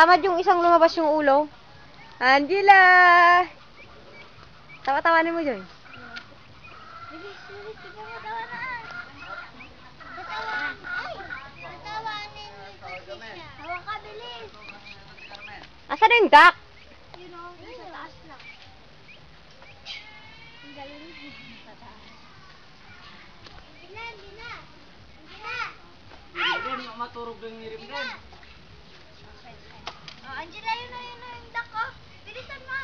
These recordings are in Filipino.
Tamad yung isang lumabas yung ulo. Angela! Tawa-tawanin mo, Joy. Bilis, bilis. Tignan mo, tawanan. Tawanan. Ay! Tawanin mo kasi siya. Hawa ka, bilis. Asan na yung duck? You know, sa taas lang. Ang galing sa taas. Hindi na, hindi na. Hindi na. Rim, maturog yung rim doon. Oh, Angela, yun na yung duck, oh. Bilisan mo.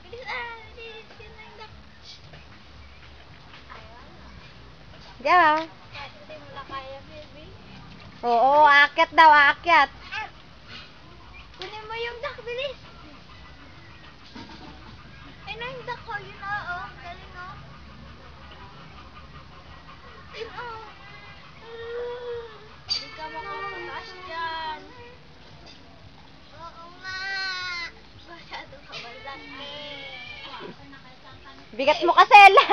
Bilisan, bilis. Yun na yung duck. Diyan. Hindi mo na kaya, baby. Oo, aakyat daw, aakyat. Kunin mo yung duck, bilis. Ay, na yung duck, oh. Yun, oh. Galing, oh. Yun, oh. Hindi ka makapataas dyan. Oo nga. Masyado ka malaki. Bigat mo kasi, la.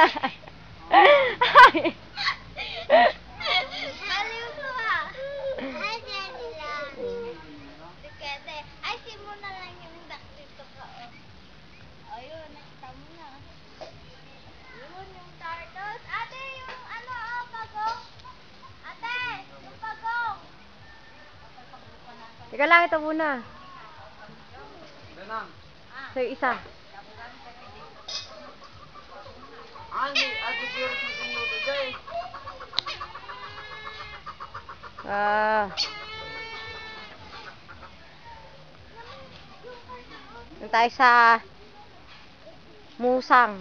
Baliw ko, ah. Ay, dyan lang. Dikete. Ay, simo na lang yung duck dito ka, oh. Ayun, nakita mo na. Yun, yung turtles. Ate, yung ano, oh, pagong. Ate, yung pagong. Teka lang, ito muna. Ganang. So, isa. Ani, ate Piro sa sinuto, guys. Doon tayo sa Musang.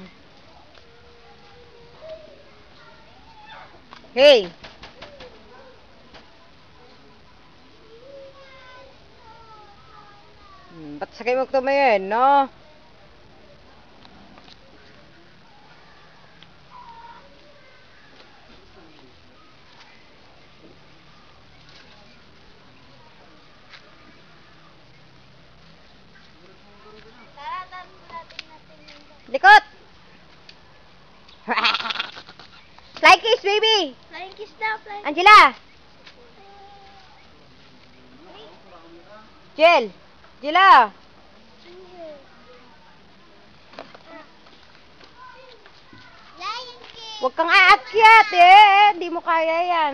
Hey! Ba't sakay mo tumayin, no? Tara, natin yung duck. Likot! Fly kiss, baby! Flying kiss daw, flying kiss. Angela! Jel! Angela! Flying kiss. Huwag kang aakyat eh! Hindi mo kaya yan.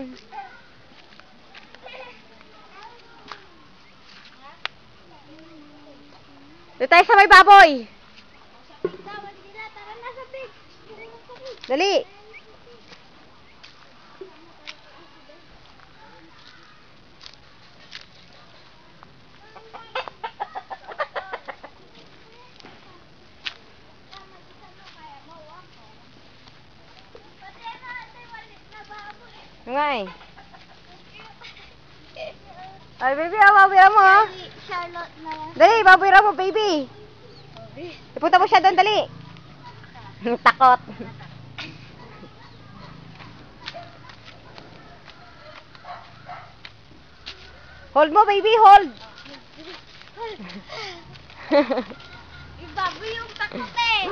Doon tayo sa may baboy! Tawag nila, tara na sa big. Dali! Ano nga eh? Ay, baby, baboy mo ha? Charlotte na lang. Dali, baboy mo, baby! Ipunta mo siya doon, dali! Takot! Hold mo, baby, hold! Ibaboy yung takot eh.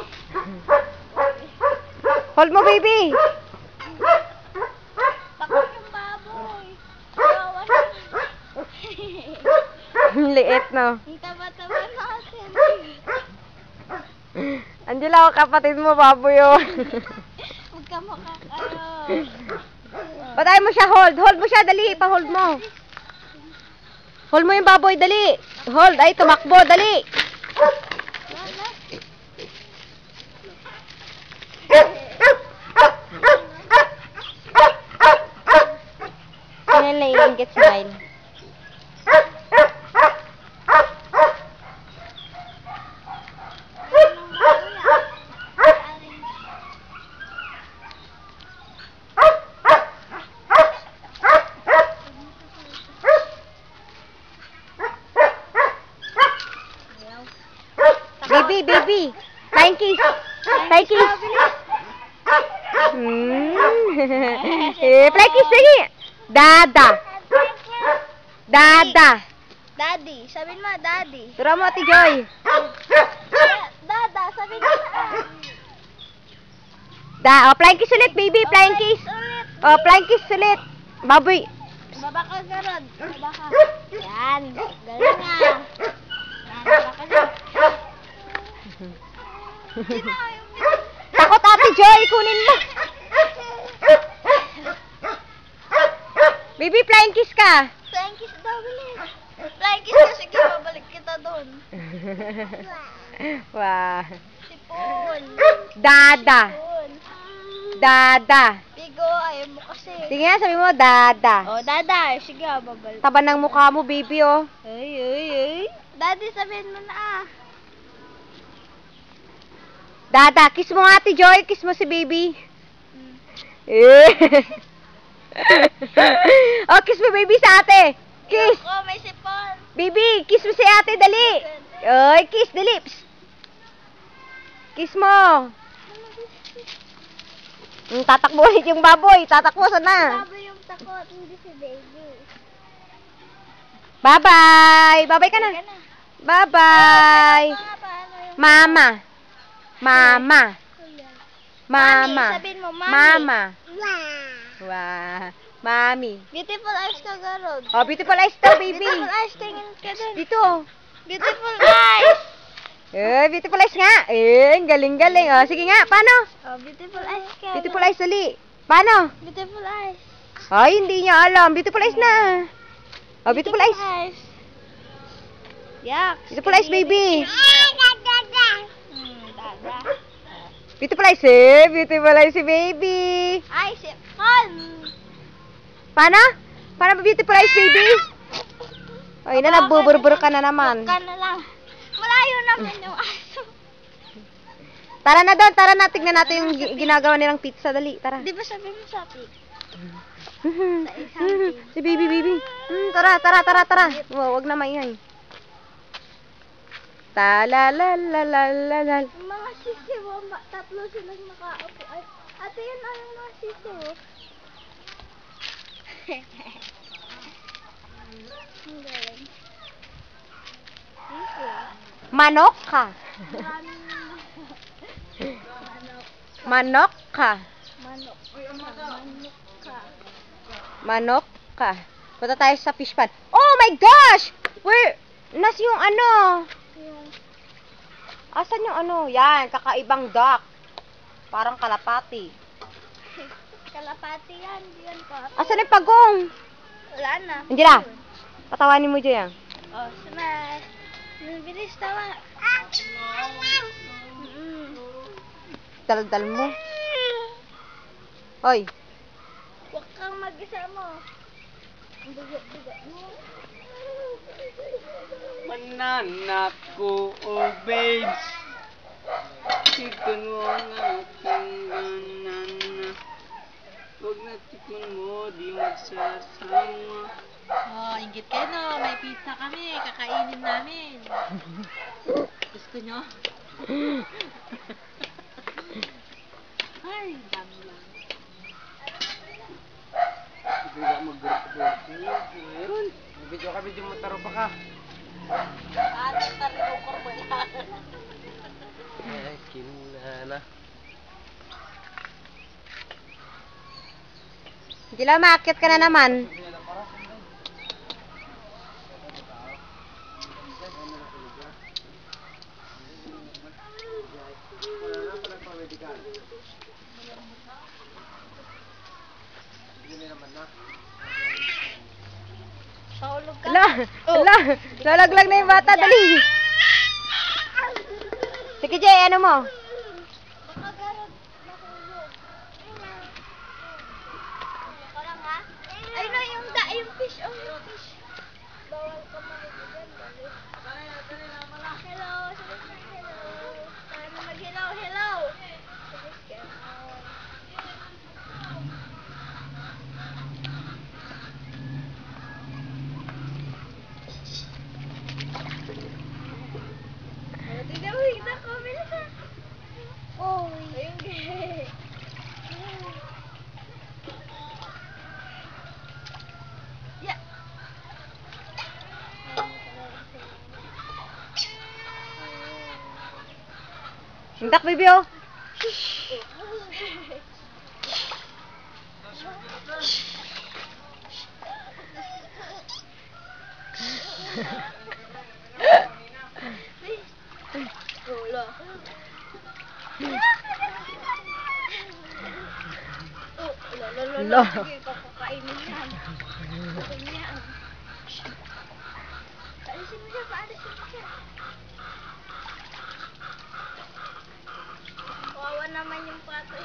Hold mo, baby! Takot yung baboy. Kawawa siya. Liit, no? Ang taba-taba natin. Angela, kapatid mo, baboy yun. Huwag ka makakalo. Patay mo siya, hold! Hold mo siya, dali! Pa-hold mo! Hold mo yung baboy, dali! Hold! Ay, tumakbo, dali! Yan lang yung get smile. Baby, baby! Flying kiss! Flying kiss! Flying kiss lagi! Dada! Dada! Daddy. Sabihin mo, daddy. Tura mo, Ate Joy! Dada, sabihin mo Oh, flying kiss ulit, baby! Flying kiss! ulit. Oh, flying kiss ulit! Baboy! Baba ka, Garod. Baba ka. Yan. Galing nga. Yan, baba ka dyan. Sino yung Takot Ate Joy, kunin mo. Baby, flying kiss ka. flying kiss daw, bilis. Flying kiss ka, sige, babalik kita doon. Wah. Sipon. Dada. Sipon. Dada. Bigo, ayaw mo kasi. Sige nga, sabi mo, dada. Oh, dada. Sige, babalik. Taba ng mukha mo, baby, oh. Ay. Daddy, sabihin mo na ah. Dada, kiss mo nga, Ate Joy. Kiss mo si baby. Mm. Oh, kiss mo, baby, sa ate. Kiss. Oh, may sipon. Baby, kiss mo si ate, dali. Oy, kiss the lips. Kiss mo. Tatakbo ulit yung baboy. Tatakbo, sana. Sabi yung takot, hindi si baby. Bye-bye. Bye-bye ka na. Sige na. Bye-bye. Paano yung Mama. Mama. kuya? Mama. Mami, sabihin mo, mami. Mama. Wow. Wow. Mami. Beautiful eyes ka, Garod. Oh, beautiful eyes daw, baby. Beautiful eyes, tingin ka din. Dito. Beautiful eyes. Beautiful eyes nga. Galing-galing. Oh, sige nga, paano? Oh, beautiful eyes ka. Beautiful eyes, dali. Paano? Beautiful eyes. Ay, hindi niya alam. Beautiful eyes na. Oh, beautiful eyes. Yak. Beautiful eyes, baby. Dada. Beautiful eyes, Beautiful eyes si baby. Ay, sipon. Paano? Paano ba beautiful eyes, baby? Ay, na, nagbubur-bur ka na naman. Ka na lang. Malayo naman yung aso. Tara na doon, tara na. Tignan natin yung ginagawa nilang pizza. Dali, tara. Di ba sabi mo sa atin? Si baby. Tara. Wag na maingay. Talalalalala. Yung mga sisiw, tatlo silang nakaupo. Ay, ate, yun ang mga sisiw. Ang galing. Sisiw. Manok ka. Maraming Manok ka. manok. Manok ka. Punta tayo sa fish pond. Oh my gosh! Nas yung ano? Yung Asan yung ano? Yan, kakaibang duck. Parang kalapati. kalapati yan. Yan pa. Asan yung pagong? Wala na. Hindi na. Patawanin mo dyan. Oh, smash. Bilis tawa. Daldal mo. Hoy. Huwag kang mag-isa mo. Ang bigat-bigat mo. Mananak ko, oh babes. Tikman mo ang aking banana. Huwag na tikman mo, di magsasama. Oh, inggit kayo no. May pizza kami. Kakainin namin. Gusto nyo? Ay, dami lang. Hindi ka mag-group-group. Ngayon, video kami di mo taro pa ka. Ano talukor mo yan? Kinana. Hindi lang, maakyat ka na naman. Paulog ka. Lalaglag na yung bata, dali. Sige, Jay, ano mo? Baka garot. Mahulog. Ko lang ha. Ay no, yung fish. Oh, yung fish. Bawal ka manubugan. Hello. Sabi ka, hello. Paano mag-hello? Sabi ka. Tignan ko, bilis ha. Oh, ayun gay. Yeah. Hindak, baby, oh. Ulo. Oh, Lo. Sige, papakainin yan. Papakainin yan. Paalisin mo siya, paalisin mo siya. Kawawa naman yung pato.